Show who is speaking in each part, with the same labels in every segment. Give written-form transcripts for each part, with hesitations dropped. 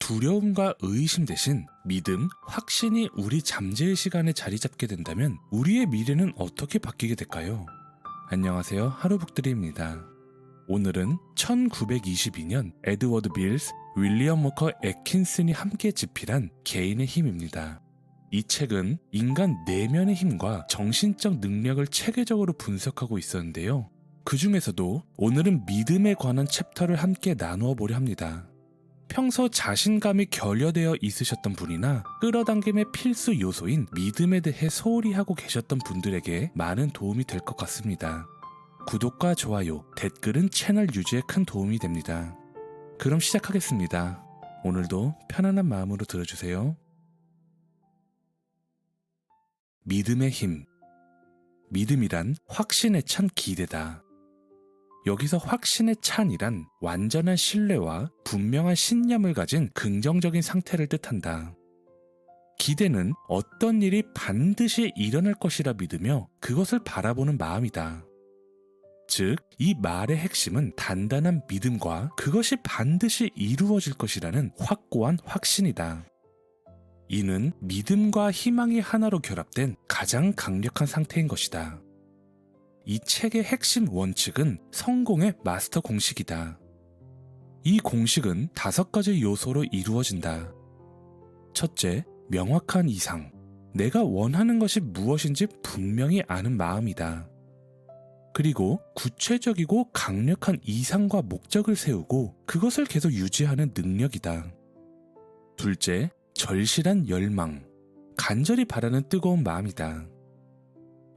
Speaker 1: 두려움과 의심 대신 믿음, 확신이 우리 잠재의 시간에 자리 잡게 된다면 우리의 미래는 어떻게 바뀌게 될까요? 안녕하세요. 하루북들이입니다. 오늘은 1922년 에드워드 빌스, 윌리엄 워커 애킨슨이 함께 집필한 개인의 힘입니다. 이 책은 인간 내면의 힘과 정신적 능력을 체계적으로 분석하고 있었는데요. 그 중에서도 오늘은 믿음에 관한 챕터를 함께 나누어 보려 합니다. 평소 자신감이 결여되어 있으셨던 분이나 끌어당김의 필수 요소인 믿음에 대해 소홀히 하고 계셨던 분들에게 많은 도움이 될 것 같습니다. 구독과 좋아요, 댓글은 채널 유지에 큰 도움이 됩니다. 그럼 시작하겠습니다. 오늘도 편안한 마음으로 들어주세요. 믿음의 힘. 믿음이란 확신에 찬 기대다. 여기서 확신에 찬이란 완전한 신뢰와 분명한 신념을 가진 긍정적인 상태를 뜻한다. 기대는 어떤 일이 반드시 일어날 것이라 믿으며 그것을 바라보는 마음이다. 즉, 이 말의 핵심은 단단한 믿음과 그것이 반드시 이루어질 것이라는 확고한 확신이다. 이는 믿음과 희망이 하나로 결합된 가장 강력한 상태인 것이다. 이 책의 핵심 원칙은 성공의 마스터 공식이다. 이 공식은 5가지 요소로 이루어진다. 첫째, 명확한 이상. 내가 원하는 것이 무엇인지 분명히 아는 마음이다. 그리고 구체적이고 강력한 이상과 목적을 세우고 그것을 계속 유지하는 능력이다. 둘째, 절실한 열망. 간절히 바라는 뜨거운 마음이다.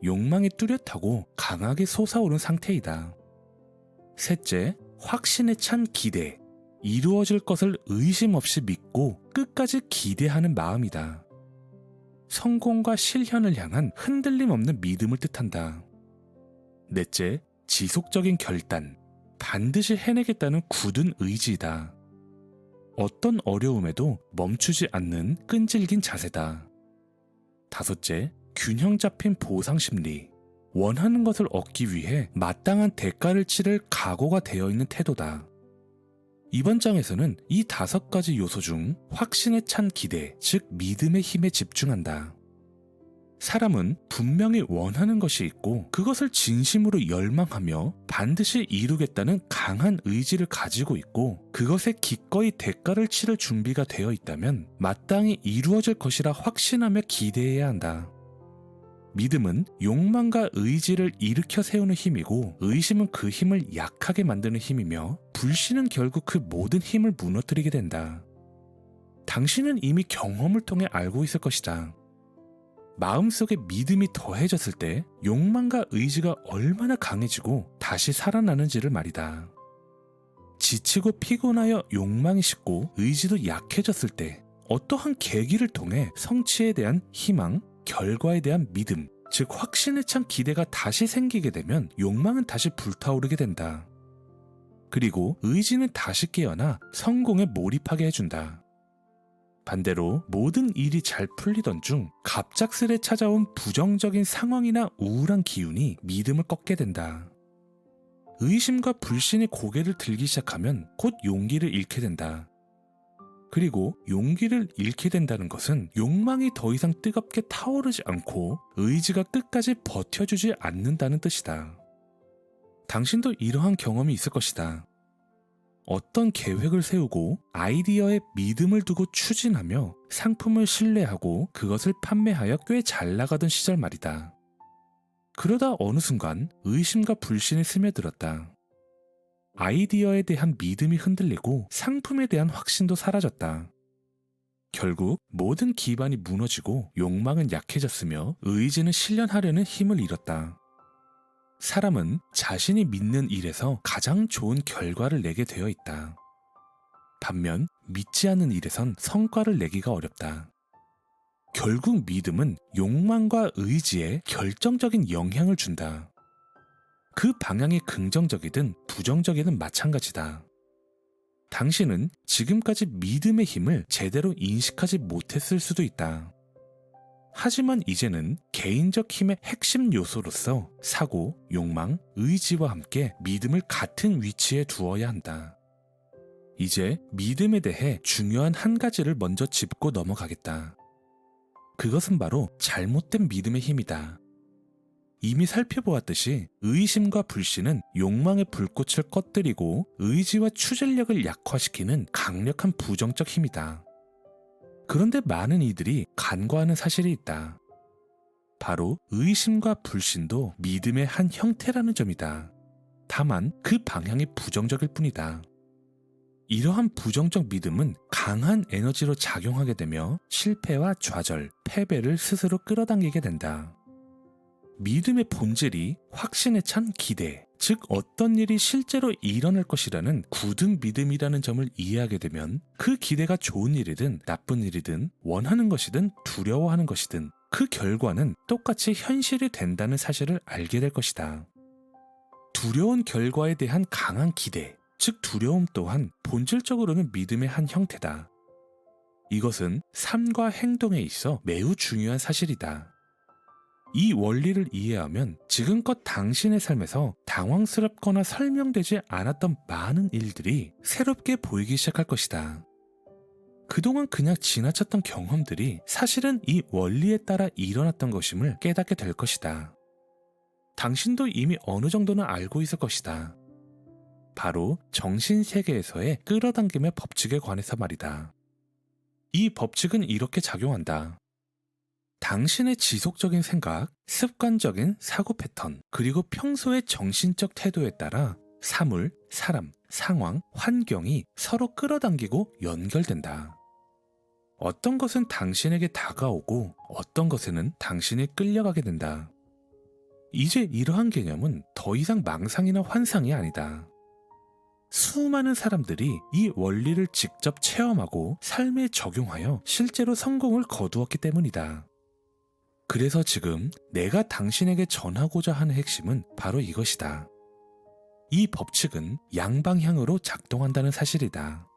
Speaker 1: 욕망이 뚜렷하고 강하게 솟아오른 상태이다. 셋째, 확신에 찬 기대. 이루어질 것을 의심 없이 믿고 끝까지 기대하는 마음이다. 성공과 실현을 향한 흔들림 없는 믿음을 뜻한다. 넷째, 지속적인 결단. 반드시 해내겠다는 굳은 의지이다. 어떤 어려움에도 멈추지 않는 끈질긴 자세다. 다섯째, 균형 잡힌 보상 심리. 원하는 것을 얻기 위해 마땅한 대가를 치를 각오가 되어 있는 태도다. 이번 장에서는 이 5가지 요소 중 확신에 찬 기대, 즉 믿음의 힘에 집중한다. 사람은 분명히 원하는 것이 있고 그것을 진심으로 열망하며 반드시 이루겠다는 강한 의지를 가지고 있고 그것에 기꺼이 대가를 치를 준비가 되어 있다면 마땅히 이루어질 것이라 확신하며 기대해야 한다. 믿음은 욕망과 의지를 일으켜 세우는 힘이고 의심은 그 힘을 약하게 만드는 힘이며 불신은 결국 그 모든 힘을 무너뜨리게 된다. 당신은 이미 경험을 통해 알고 있을 것이다. 마음속에 믿음이 더해졌을 때 욕망과 의지가 얼마나 강해지고 다시 살아나는지를 말이다. 지치고 피곤하여 욕망이 식고 의지도 약해졌을 때 어떠한 계기를 통해 성취에 대한 희망, 결과에 대한 믿음, 즉 확신에 찬 기대가 다시 생기게 되면 욕망은 다시 불타오르게 된다. 그리고 의지는 다시 깨어나 성공에 몰입하게 해준다. 반대로 모든 일이 잘 풀리던 중 갑작스레 찾아온 부정적인 상황이나 우울한 기운이 믿음을 꺾게 된다. 의심과 불신이 고개를 들기 시작하면 곧 용기를 잃게 된다. 그리고 용기를 잃게 된다는 것은 욕망이 더 이상 뜨겁게 타오르지 않고 의지가 끝까지 버텨주지 않는다는 뜻이다. 당신도 이러한 경험이 있을 것이다. 어떤 계획을 세우고 아이디어에 믿음을 두고 추진하며 상품을 신뢰하고 그것을 판매하여 꽤 잘 나가던 시절 말이다. 그러다 어느 순간 의심과 불신이 스며들었다. 아이디어에 대한 믿음이 흔들리고 상품에 대한 확신도 사라졌다. 결국 모든 기반이 무너지고 욕망은 약해졌으며 의지는 실현하려는 힘을 잃었다. 사람은 자신이 믿는 일에서 가장 좋은 결과를 내게 되어 있다. 반면 믿지 않는 일에선 성과를 내기가 어렵다. 결국 믿음은 욕망과 의지에 결정적인 영향을 준다. 그 방향이 긍정적이든 부정적이든 마찬가지다. 당신은 지금까지 믿음의 힘을 제대로 인식하지 못했을 수도 있다. 하지만 이제는 개인적 힘의 핵심 요소로서 사고, 욕망, 의지와 함께 믿음을 같은 위치에 두어야 한다. 이제 믿음에 대해 중요한 한 가지를 먼저 짚고 넘어가겠다. 그것은 바로 잘못된 믿음의 힘이다. 이미 살펴보았듯이 의심과 불신은 욕망의 불꽃을 꺼뜨리고 의지와 추진력을 약화시키는 강력한 부정적 힘이다. 그런데 많은 이들이 간과하는 사실이 있다. 바로 의심과 불신도 믿음의 한 형태라는 점이다. 다만 그 방향이 부정적일 뿐이다. 이러한 부정적 믿음은 강한 에너지로 작용하게 되며 실패와 좌절, 패배를 스스로 끌어당기게 된다. 믿음의 본질이 확신에 찬 기대, 즉 어떤 일이 실제로 일어날 것이라는 굳은 믿음이라는 점을 이해하게 되면 그 기대가 좋은 일이든 나쁜 일이든 원하는 것이든 두려워하는 것이든 그 결과는 똑같이 현실이 된다는 사실을 알게 될 것이다. 두려운 결과에 대한 강한 기대, 즉 두려움 또한 본질적으로는 믿음의 한 형태다. 이것은 삶과 행동에 있어 매우 중요한 사실이다. 이 원리를 이해하면 지금껏 당신의 삶에서 당황스럽거나 설명되지 않았던 많은 일들이 새롭게 보이기 시작할 것이다. 그동안 그냥 지나쳤던 경험들이 사실은 이 원리에 따라 일어났던 것임을 깨닫게 될 것이다. 당신도 이미 어느 정도는 알고 있을 것이다. 바로 정신세계에서의 끌어당김의 법칙에 관해서 말이다. 이 법칙은 이렇게 작용한다. 당신의 지속적인 생각, 습관적인 사고 패턴, 그리고 평소의 정신적 태도에 따라 사물, 사람, 상황, 환경이 서로 끌어당기고 연결된다. 어떤 것은 당신에게 다가오고 어떤 것에는 당신이 끌려가게 된다. 이제 이러한 개념은 더 이상 망상이나 환상이 아니다. 수많은 사람들이 이 원리를 직접 체험하고 삶에 적용하여 실제로 성공을 거두었기 때문이다. 그래서 지금 내가 당신에게 전하고자 하는 핵심은 바로 이것이다. 이 법칙은 양방향으로 작동한다는 사실이다.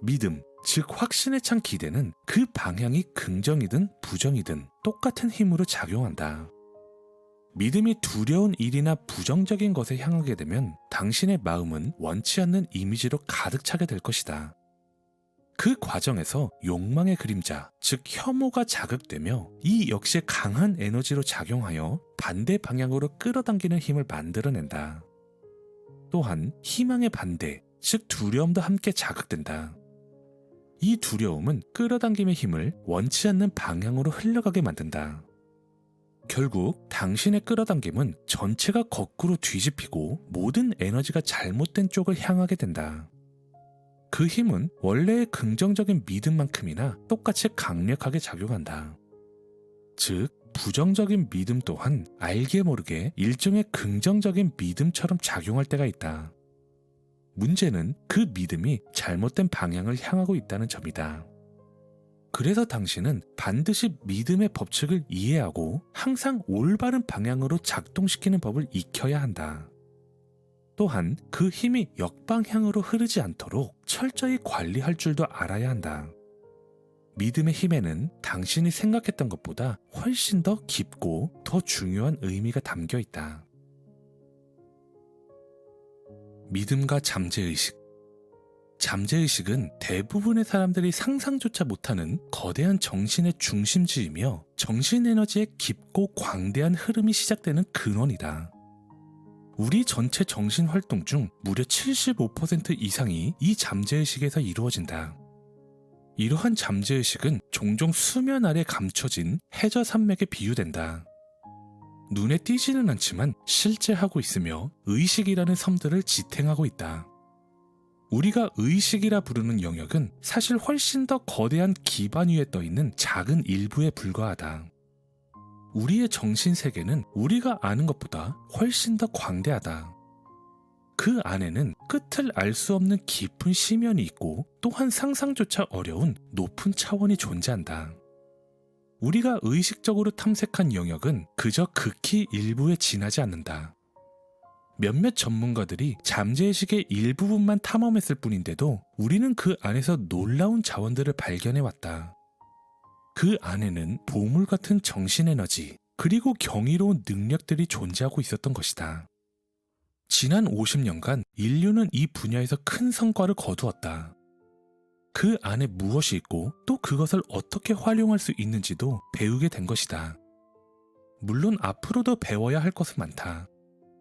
Speaker 1: 믿음, 즉 확신에 찬 기대는 그 방향이 긍정이든 부정이든 똑같은 힘으로 작용한다. 믿음이 두려운 일이나 부정적인 것에 향하게 되면 당신의 마음은 원치 않는 이미지로 가득 차게 될 것이다. 그 과정에서 욕망의 그림자, 즉 혐오가 자극되며 이 역시 강한 에너지로 작용하여 반대 방향으로 끌어당기는 힘을 만들어낸다. 또한 희망의 반대, 즉 두려움도 함께 자극된다. 이 두려움은 끌어당김의 힘을 원치 않는 방향으로 흘러가게 만든다. 결국 당신의 끌어당김은 전체가 거꾸로 뒤집히고 모든 에너지가 잘못된 쪽을 향하게 된다. 그 힘은 원래의 긍정적인 믿음만큼이나 똑같이 강력하게 작용한다. 즉, 부정적인 믿음 또한 알게 모르게 일종의 긍정적인 믿음처럼 작용할 때가 있다. 문제는 그 믿음이 잘못된 방향을 향하고 있다는 점이다. 그래서 당신은 반드시 믿음의 법칙을 이해하고 항상 올바른 방향으로 작동시키는 법을 익혀야 한다. 또한 그 힘이 역방향으로 흐르지 않도록 철저히 관리할 줄도 알아야 한다. 믿음의 힘에는 당신이 생각했던 것보다 훨씬 더 깊고 더 중요한 의미가 담겨 있다. 믿음과 잠재의식. 잠재의식은 대부분의 사람들이 상상조차 못하는 거대한 정신의 중심지이며 정신에너지의 깊고 광대한 흐름이 시작되는 근원이다. 우리 전체 정신활동 중 무려 75% 이상이 이 잠재의식에서 이루어진다. 이러한 잠재의식은 종종 수면 아래 감춰진 해저산맥에 비유된다. 눈에 띄지는 않지만 실제 하고 있으며 의식이라는 섬들을 지탱하고 있다. 우리가 의식이라 부르는 영역은 사실 훨씬 더 거대한 기반 위에 떠있는 작은 일부에 불과하다. 우리의 정신세계는 우리가 아는 것보다 훨씬 더 광대하다. 그 안에는 끝을 알 수 없는 깊은 심연이 있고 또한 상상조차 어려운 높은 차원이 존재한다. 우리가 의식적으로 탐색한 영역은 그저 극히 일부에 지나지 않는다. 몇몇 전문가들이 잠재의식의 일부분만 탐험했을 뿐인데도 우리는 그 안에서 놀라운 자원들을 발견해왔다. 그 안에는 보물 같은 정신에너지 그리고 경이로운 능력들이 존재하고 있었던 것이다. 지난 50년간 인류는 이 분야에서 큰 성과를 거두었다. 그 안에 무엇이 있고 또 그것을 어떻게 활용할 수 있는지도 배우게 된 것이다. 물론 앞으로도 배워야 할 것은 많다.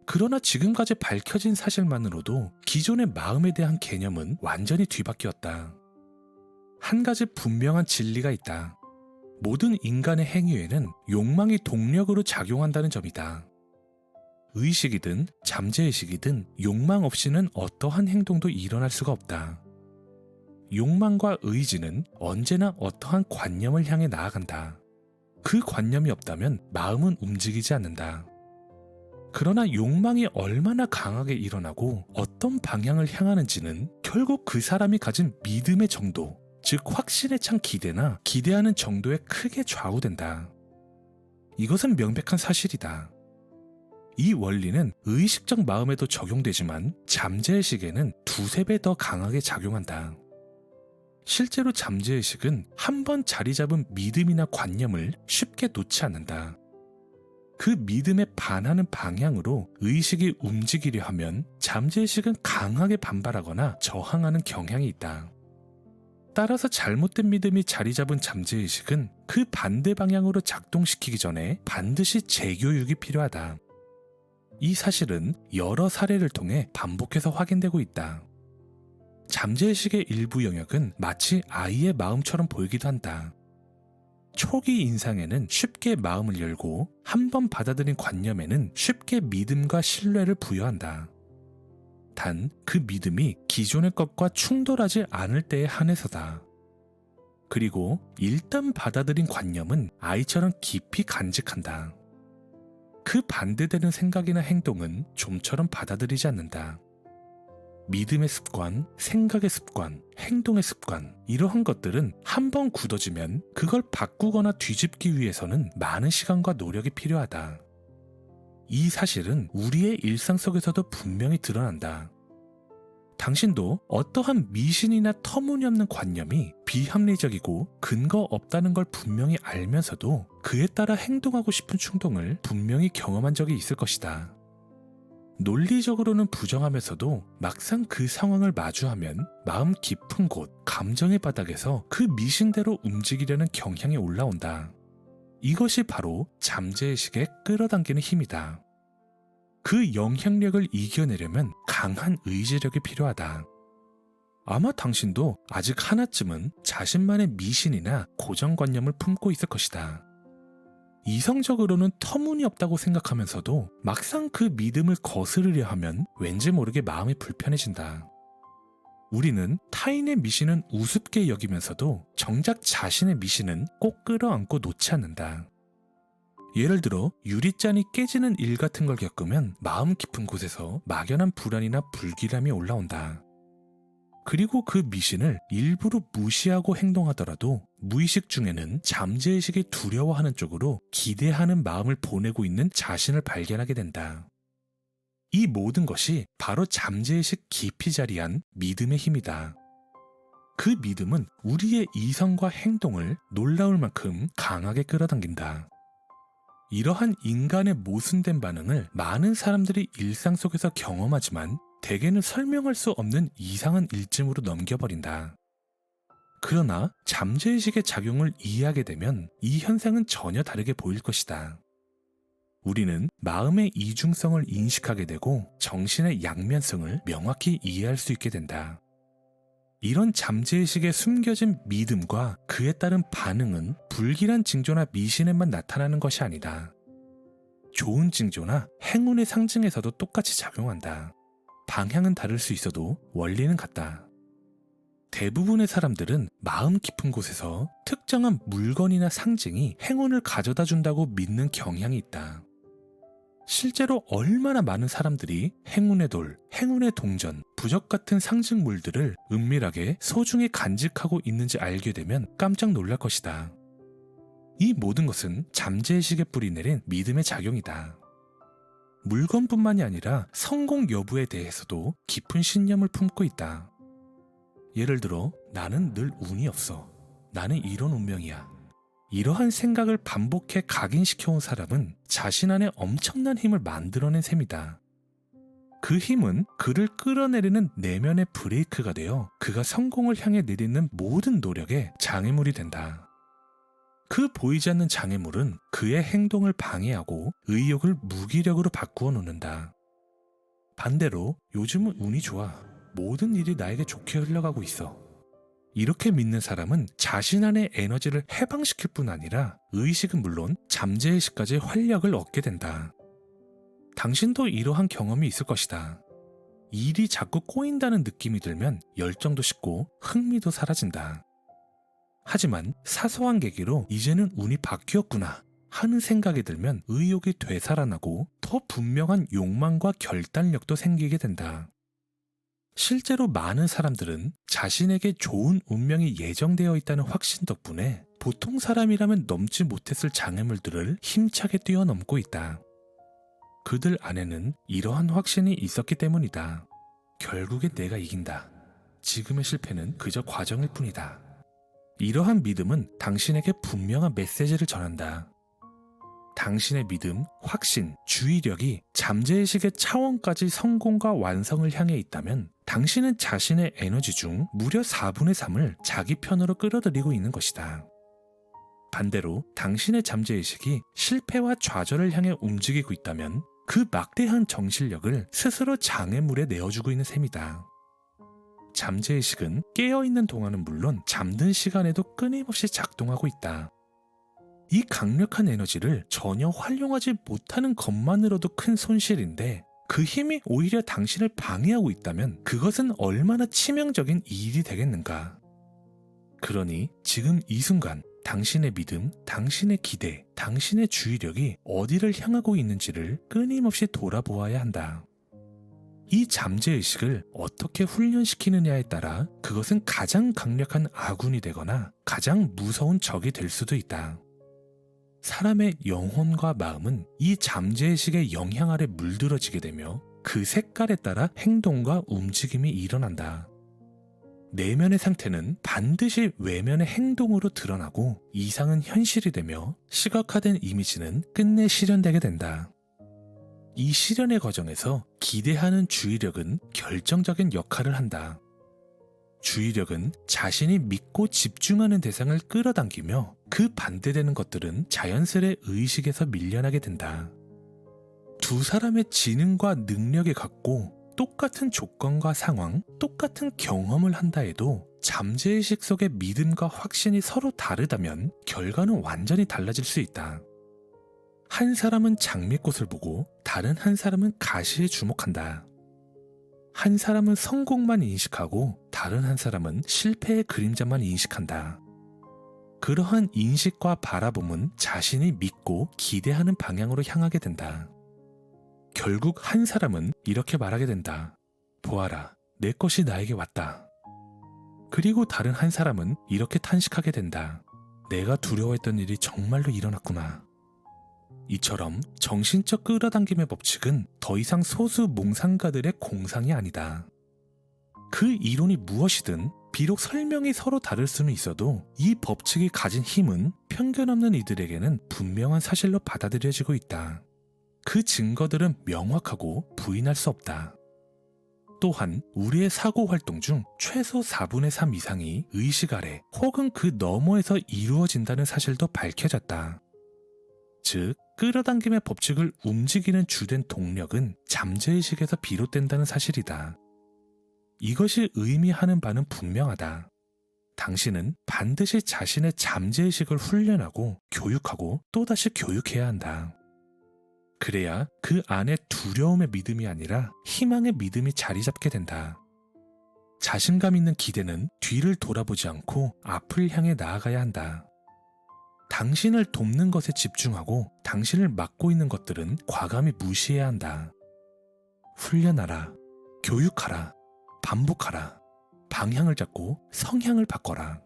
Speaker 1: 그러나 지금까지 밝혀진 사실만으로도 기존의 마음에 대한 개념은 완전히 뒤바뀌었다. 한 가지 분명한 진리가 있다. 모든 인간의 행위에는 욕망이 동력으로 작용한다는 점이다. 의식이든 잠재의식이든 욕망 없이는 어떠한 행동도 일어날 수가 없다. 욕망과 의지는 언제나 어떠한 관념을 향해 나아간다. 그 관념이 없다면 마음은 움직이지 않는다. 그러나 욕망이 얼마나 강하게 일어나고 어떤 방향을 향하는지는 결국 그 사람이 가진 믿음의 정도, 즉 확신에 찬 기대나 기대하는 정도에 크게 좌우된다. 이것은 명백한 사실이다. 이 원리는 의식적 마음에도 적용되지만 잠재의식에는 두세 배 더 강하게 작용한다. 실제로 잠재의식은 한 번 자리 잡은 믿음이나 관념을 쉽게 놓지 않는다. 그 믿음에 반하는 방향으로 의식이 움직이려 하면 잠재의식은 강하게 반발하거나 저항하는 경향이 있다. 따라서 잘못된 믿음이 자리 잡은 잠재의식은 그 반대 방향으로 작동시키기 전에 반드시 재교육이 필요하다. 이 사실은 여러 사례를 통해 반복해서 확인되고 있다. 잠재의식의 일부 영역은 마치 아이의 마음처럼 보이기도 한다. 초기 인상에는 쉽게 마음을 열고 한 번 받아들인 관념에는 쉽게 믿음과 신뢰를 부여한다. 단 그 믿음이 기존의 것과 충돌하지 않을 때에 한해서다. 그리고 일단 받아들인 관념은 아이처럼 깊이 간직한다. 그 반대되는 생각이나 행동은 좀처럼 받아들이지 않는다. 믿음의 습관, 생각의 습관, 행동의 습관, 이러한 것들은 한 번 굳어지면 그걸 바꾸거나 뒤집기 위해서는 많은 시간과 노력이 필요하다. 이 사실은 우리의 일상 속에서도 분명히 드러난다. 당신도 어떠한 미신이나 터무니없는 관념이 비합리적이고 근거 없다는 걸 분명히 알면서도 그에 따라 행동하고 싶은 충동을 분명히 경험한 적이 있을 것이다. 논리적으로는 부정하면서도 막상 그 상황을 마주하면 마음 깊은 곳, 감정의 바닥에서 그 미신대로 움직이려는 경향이 올라온다. 이것이 바로 잠재의식에 끌어당기는 힘이다. 그 영향력을 이겨내려면 강한 의지력이 필요하다. 아마 당신도 아직 하나쯤은 자신만의 미신이나 고정관념을 품고 있을 것이다. 이성적으로는 터무니없다고 생각하면서도 막상 그 믿음을 거스르려 하면 왠지 모르게 마음이 불편해진다. 우리는 타인의 미신은 우습게 여기면서도 정작 자신의 미신은 꼭 끌어안고 놓지 않는다. 예를 들어 유리잔이 깨지는 일 같은 걸 겪으면 마음 깊은 곳에서 막연한 불안이나 불길함이 올라온다. 그리고 그 미신을 일부러 무시하고 행동하더라도 무의식 중에는 잠재의식이 두려워하는 쪽으로 기대하는 마음을 보내고 있는 자신을 발견하게 된다. 이 모든 것이 바로 잠재의식 깊이 자리한 믿음의 힘이다. 그 믿음은 우리의 이성과 행동을 놀라울 만큼 강하게 끌어당긴다. 이러한 인간의 모순된 반응을 많은 사람들이 일상 속에서 경험하지만 대개는 설명할 수 없는 이상한 일쯤으로 넘겨버린다. 그러나 잠재의식의 작용을 이해하게 되면 이 현상은 전혀 다르게 보일 것이다. 우리는 마음의 이중성을 인식하게 되고 정신의 양면성을 명확히 이해할 수 있게 된다. 이런 잠재의식에 숨겨진 믿음과 그에 따른 반응은 불길한 징조나 미신에만 나타나는 것이 아니다. 좋은 징조나 행운의 상징에서도 똑같이 작용한다. 방향은 다를 수 있어도 원리는 같다. 대부분의 사람들은 마음 깊은 곳에서 특정한 물건이나 상징이 행운을 가져다 준다고 믿는 경향이 있다. 실제로 얼마나 많은 사람들이 행운의 돌, 행운의 동전, 부적 같은 상징물들을 은밀하게 소중히 간직하고 있는지 알게 되면 깜짝 놀랄 것이다. 이 모든 것은 잠재의식에 뿌리 내린 믿음의 작용이다. 물건뿐만이 아니라 성공 여부에 대해서도 깊은 신념을 품고 있다. 예를 들어 나는 늘 운이 없어. 나는 이런 운명이야. 이러한 생각을 반복해 각인시켜온 사람은 자신 안에 엄청난 힘을 만들어낸 셈이다. 그 힘은 그를 끌어내리는 내면의 브레이크가 되어 그가 성공을 향해 내딛는 모든 노력에 장애물이 된다. 그 보이지 않는 장애물은 그의 행동을 방해하고 의욕을 무기력으로 바꾸어 놓는다. 반대로 요즘은 운이 좋아. 모든 일이 나에게 좋게 흘러가고 있어. 이렇게 믿는 사람은 자신 안의 에너지를 해방시킬 뿐 아니라 의식은 물론 잠재의식까지 활력을 얻게 된다. 당신도 이러한 경험이 있을 것이다. 일이 자꾸 꼬인다는 느낌이 들면 열정도 식고 흥미도 사라진다. 하지만 사소한 계기로 이제는 운이 바뀌었구나 하는 생각이 들면 의욕이 되살아나고 더 분명한 욕망과 결단력도 생기게 된다. 실제로 많은 사람들은 자신에게 좋은 운명이 예정되어 있다는 확신 덕분에 보통 사람이라면 넘지 못했을 장애물들을 힘차게 뛰어넘고 있다. 그들 안에는 이러한 확신이 있었기 때문이다. 결국엔 내가 이긴다. 지금의 실패는 그저 과정일 뿐이다. 이러한 믿음은 당신에게 분명한 메시지를 전한다. 당신의 믿음, 확신, 주의력이 잠재의식의 차원까지 성공과 완성을 향해 있다면 당신은 자신의 에너지 중 무려 4분의 3을 자기 편으로 끌어들이고 있는 것이다. 반대로 당신의 잠재의식이 실패와 좌절을 향해 움직이고 있다면 그 막대한 정신력을 스스로 장애물에 내어주고 있는 셈이다. 잠재의식은 깨어있는 동안은 물론 잠든 시간에도 끊임없이 작동하고 있다. 이 강력한 에너지를 전혀 활용하지 못하는 것만으로도 큰 손실인데 그 힘이 오히려 당신을 방해하고 있다면 그것은 얼마나 치명적인 일이 되겠는가. 그러니 지금 이 순간 당신의 믿음, 당신의 기대, 당신의 주의력이 어디를 향하고 있는지를 끊임없이 돌아보아야 한다. 이 잠재의식을 어떻게 훈련시키느냐에 따라 그것은 가장 강력한 아군이 되거나 가장 무서운 적이 될 수도 있다. 사람의 영혼과 마음은 이 잠재의식의 영향 아래 물들어지게 되며 그 색깔에 따라 행동과 움직임이 일어난다. 내면의 상태는 반드시 외면의 행동으로 드러나고 이상은 현실이 되며 시각화된 이미지는 끝내 실현되게 된다. 이 실현의 과정에서 기대하는 주의력은 결정적인 역할을 한다. 주의력은 자신이 믿고 집중하는 대상을 끌어당기며 그 반대되는 것들은 자연스레 의식에서 밀려나게 된다. 두 사람의 지능과 능력이 같고 똑같은 조건과 상황, 똑같은 경험을 한다 해도 잠재의식 속의 믿음과 확신이 서로 다르다면 결과는 완전히 달라질 수 있다. 한 사람은 장미꽃을 보고 다른 한 사람은 가시에 주목한다. 한 사람은 성공만 인식하고 다른 한 사람은 실패의 그림자만 인식한다. 그러한 인식과 바라봄은 자신이 믿고 기대하는 방향으로 향하게 된다. 결국 한 사람은 이렇게 말하게 된다. 보아라, 내 것이 나에게 왔다. 그리고 다른 한 사람은 이렇게 탄식하게 된다. 내가 두려워했던 일이 정말로 일어났구나. 이처럼 정신적 끌어당김의 법칙은 더 이상 소수 몽상가들의 공상이 아니다. 그 이론이 무엇이든 비록 설명이 서로 다를 수는 있어도 이 법칙이 가진 힘은 편견 없는 이들에게는 분명한 사실로 받아들여지고 있다. 그 증거들은 명확하고 부인할 수 없다. 또한 우리의 사고 활동 중 최소 4분의 3 이상이 의식 아래 혹은 그 너머에서 이루어진다는 사실도 밝혀졌다. 즉, 끌어당김의 법칙을 움직이는 주된 동력은 잠재의식에서 비롯된다는 사실이다. 이것이 의미하는 바는 분명하다. 당신은 반드시 자신의 잠재의식을 훈련하고 교육하고 또다시 교육해야 한다. 그래야 그 안에 두려움의 믿음이 아니라 희망의 믿음이 자리 잡게 된다. 자신감 있는 기대는 뒤를 돌아보지 않고 앞을 향해 나아가야 한다. 당신을 돕는 것에 집중하고 당신을 막고 있는 것들은 과감히 무시해야 한다. 훈련하라, 교육하라, 반복하라, 방향을 잡고 성향을 바꿔라.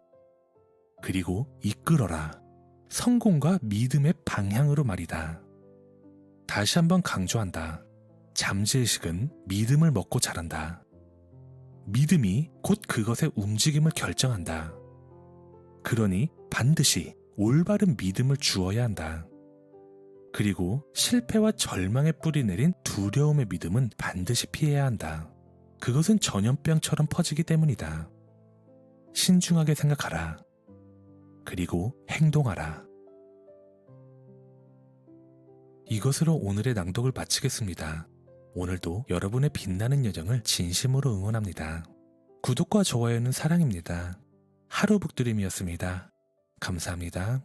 Speaker 1: 그리고 이끌어라, 성공과 믿음의 방향으로 말이다. 다시 한번 강조한다. 잠재의식은 믿음을 먹고 자란다. 믿음이 곧 그것의 움직임을 결정한다. 그러니 반드시 올바른 믿음을 주어야 한다. 그리고 실패와 절망에 뿌리 내린 두려움의 믿음은 반드시 피해야 한다. 그것은 전염병처럼 퍼지기 때문이다. 신중하게 생각하라. 그리고 행동하라. 이것으로 오늘의 낭독을 마치겠습니다. 오늘도 여러분의 빛나는 여정을 진심으로 응원합니다. 구독과 좋아요는 사랑입니다. 하루 북드림이었습니다. 감사합니다.